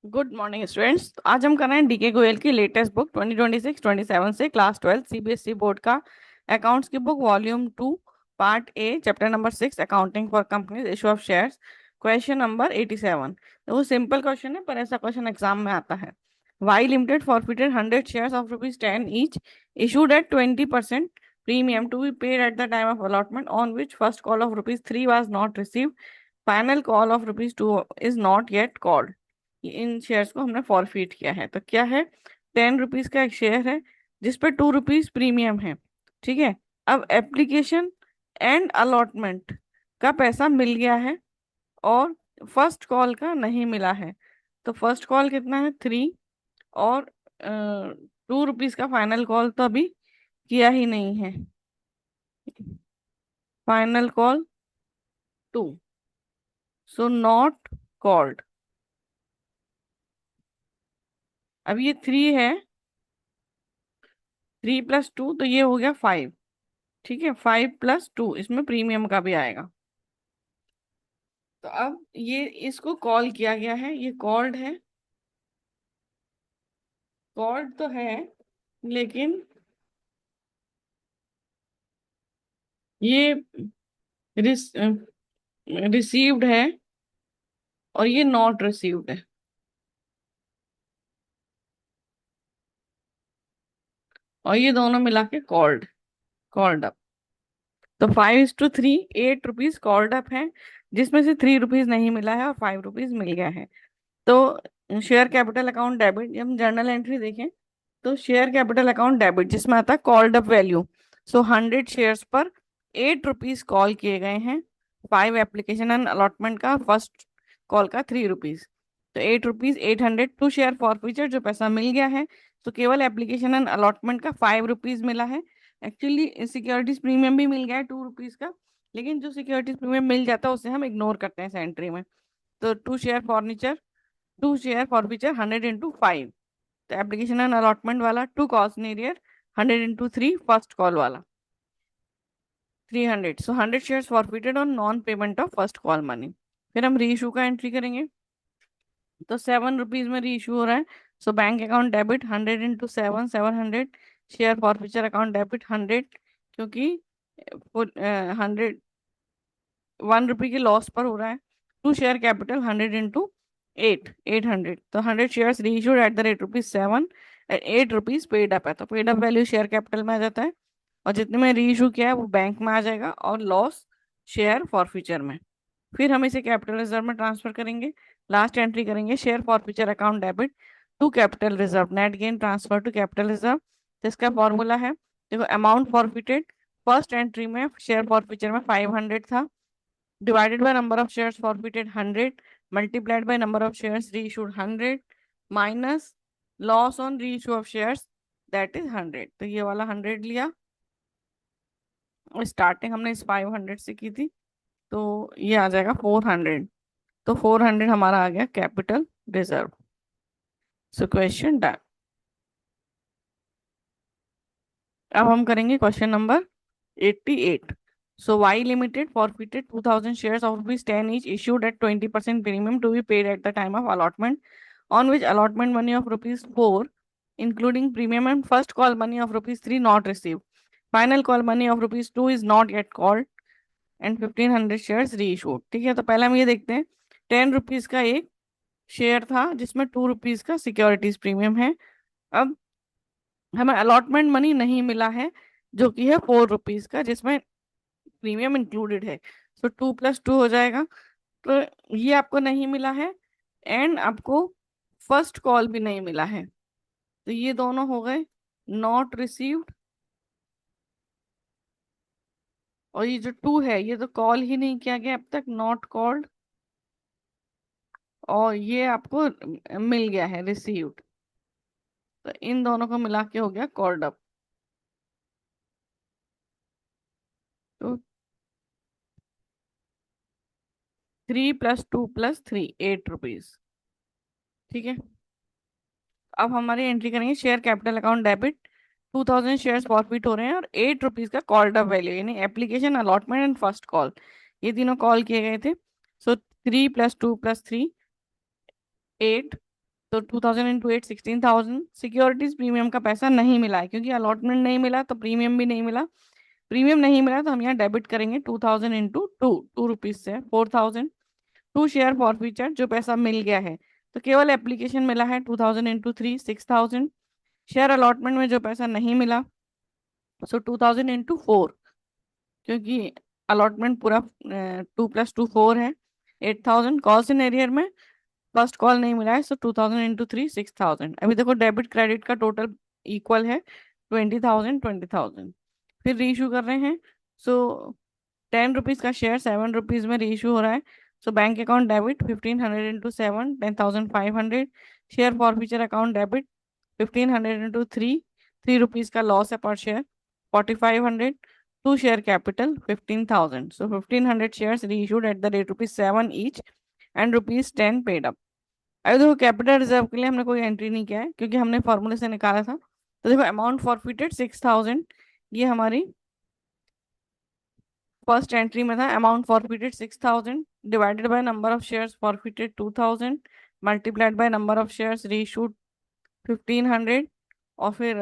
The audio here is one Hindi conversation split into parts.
Good morning students. आज हम कर रहे हैं डीके गोयल की लेटेस्ट बुक 2026-27 से क्लास 12 सीबीएसई बोर्ड का अकाउंट्स की book volume 2 part A chapter number 6 accounting for companies issue of shares question number 87। तो वो सिंपल क्वेश्चन है पर ऐसा क्वेश्चन एग्जाम में आता है। Y limited forfeited 100 shares of ₹10 each issued at 20% premium to be paid at the time of allotment on which first call of ₹3 was not received. Final call of ₹2 is not yet called. In shares को हमने फॉरफिट किया है। तो क्या है, ₹10 का एक शेयर है जिसपे ₹2 प्रीमियम है। ठीक है। अब एप्लीकेशन एंड अलॉटमेंट का पैसा मिल गया है और फर्स्ट कॉल का नहीं मिला है। तो फर्स्ट कॉल कितना है 3 और ₹2 का फाइनल कॉल तो अभी किया ही नहीं है। Final call 2, so not called. अब ये 3 है, 3 + 2 तो ये हो गया 5। ठीक है, 5 + 2 इसमें प्रीमियम का भी आएगा। तो अब ये इसको कॉल किया गया है, ये कॉल्ड है, कॉल्ड तो है लेकिन ये रिसीव्ड है और ये नॉट रिसीव्ड है। और ये दोनों मिला के कॉल्ड कॉल्ड अप। तो 5:3 ₹8 कॉल्ड अप है जिसमें से ₹3 नहीं मिला है और ₹5 मिल गया है। तो शेयर कैपिटल अकाउंट डेबिट, जब हम जर्नल एंट्री देखें तो शेयर कैपिटल अकाउंट डेबिट जिसमें आता है कॉल्ड अप वैल्यू। सो 100 शेयर्स पर ₹8 कॉल किए गए हैं। 5 एप्लीकेशन एंड अलॉटमेंट का, फर्स्ट कॉल का ₹3। तो ₹8, 2 शेयर फॉरफीचर जो पैसा मिल गया है। तो केवल एप्लीकेशन एंड अलॉटमेंट का ₹5 मिला है। एक्चुअली सिक्योरिटीज प्रीमियम भी मिल गया है ₹2 का, लेकिन जो सिक्योरिटीज प्रीमियम मिल जाता है उसे हम इग्नोर करते हैं इस एंट्री में। तो टू शेयर फॉरफीचर 100 × 5। तो एप्लीकेशन एंड अलॉटमेंट वाला 2 कॉस्नेरियर 100 × 3 फर्स्ट कॉल वाला 300। सो 100 shares forfeited on non payment of first call money. फिर हम री इशू का एंट्री करेंगे। तो ₹7 में री इशू हो रहा है। So bank account debit 100 × 7, 700। Share forfeiture account debit 100, क्योंकि 100 ₹1 के लॉस पर हो रहा है। To share capital 100 × 8, 800। तो 100 shares reissued at the rate ₹7, ₹8 paid up है। तो paid up value share capital में आ जाता है और जितने में री इशू किया है वो बैंक में आ जाएगा और लॉस शेयर फॉरफीचर में। फिर हम इसे कैपिटल रिजर्व में ट्रांसफर करेंगे। लास्ट एंट्री करेंगे share forfeiture account debit to capital reserve, net gain transfer to capital reserve. तो इसका फॉर्मूला है, देखो, अमाउंट फॉरफिटेड फर्स्ट एंट्री में शेयर फॉरफीचर में 500 था, divided by number of shares forfeited 100, multiplied by number of shares reissued 100, minus loss on reissue of shares, that is 100। तो ये वाला 100 लिया और स्टार्टिंग हमने इस 500 से की थी, तो ये आ जाएगा 400। तो 400 हमारा आ गया capital reserve. So question done. अब हम करेंगे question number 88। So Y Limited forfeited 2000 shares of ₹10 each issued at 20% premium to be paid at the time of allotment, on which allotment money of ₹4, including premium and first call money of ₹3 not received. Final call money of ₹2 is not yet called and 1500 shares reissued। ठीक है, तो पहले हम ये देखते हैं। ₹10 का एक शेयर था जिसमें ₹2 का सिक्योरिटीज प्रीमियम है। अब हमें अलॉटमेंट मनी नहीं मिला है जो कि है ₹4 का, जिसमें प्रीमियम इंक्लूडेड है। सो 2 + 2 हो जाएगा। तो ये आपको नहीं मिला है एंड आपको फर्स्ट कॉल भी नहीं मिला है। तो ये दोनों हो गए नॉट रिसीव्ड। और ये जो 2 है ये तो कॉल ही नहीं किया गया अब तक, नॉट कॉल्ड। और ये आपको मिल गया है रिसीव्ड। तो इन दोनों को मिला के हो गया कॉल्ड अप। तो 3 + 2 + 3 ₹8। ठीक है। अब हमारी एंट्री करेंगे share capital account debit. 2000 shares forfeit हो रहे हैं और ₹8 का कॉल्ड अप वैल्यू, यानी application allotment and first call, ये तीनों कॉल किए गए थे। सो 3 + 2 + 3 8। तो 2000 इंटू 8 16,000। सिक्योरिटीज प्रीमियम का पैसा नहीं मिला है, क्योंकि अलॉटमेंट नहीं मिला तो प्रीमियम भी नहीं मिला। प्रीमियम नहीं मिला तो हम यहाँ डेबिट करेंगे 2000 इंटू टू, 2 रुपीज से 4000। टू शेयर फॉरफीचर, जो पैसा मिल गया है, तो केवल एप्लीकेशन मिला है 2000 इंटू 3 6000। शेयर अलॉटमेंट में जो पैसा नहीं मिला, सो 2000 इंटू 4, क्योंकि अलॉटमेंट पूरा 2 + 2 4 है। 8000 कॉल इन एरियर में फर्स्ट कॉल नहीं मिला है, सो 2000 इंटू 3 6000। अभी देखो डेबिट क्रेडिट का टोटल इक्वल है 20,000 20,000। फिर रीइशू कर रहे हैं। सो 10 रुपीज का शेयर 7 रुपीज में रीइशू हो रहा है। So bank account debit 1500 into 7 10,500। Share forfeiture account debit 1500 into 3 rupees का लॉस है पर share 4500। To share capital 15,000। So 1500 shares reissued at the rate ₹7 each and ₹10 paid up. अभी देखो कैपिटल रिजर्व के लिए हमने कोई एंट्री नहीं किया है, क्योंकि हमने फॉर्मूले से निकाला था। तो देखो अमाउंट फॉरफिटेड 6000, ये हमारी फर्स्ट एंट्री में था। Amount forfeited 6000 divided by number of shares forfeited 2000 multiplied by number of shares reissued 1500, और फिर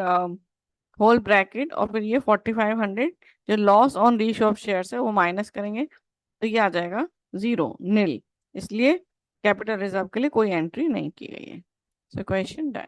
होल ब्रैकेट, और फिर ये 4500। जो loss on reissue of shares है वो माइनस करेंगे, तो ये आ जाएगा 0 निल। इसलिए कैपिटल रिजर्व के लिए कोई एंट्री नहीं की गई है। So question done.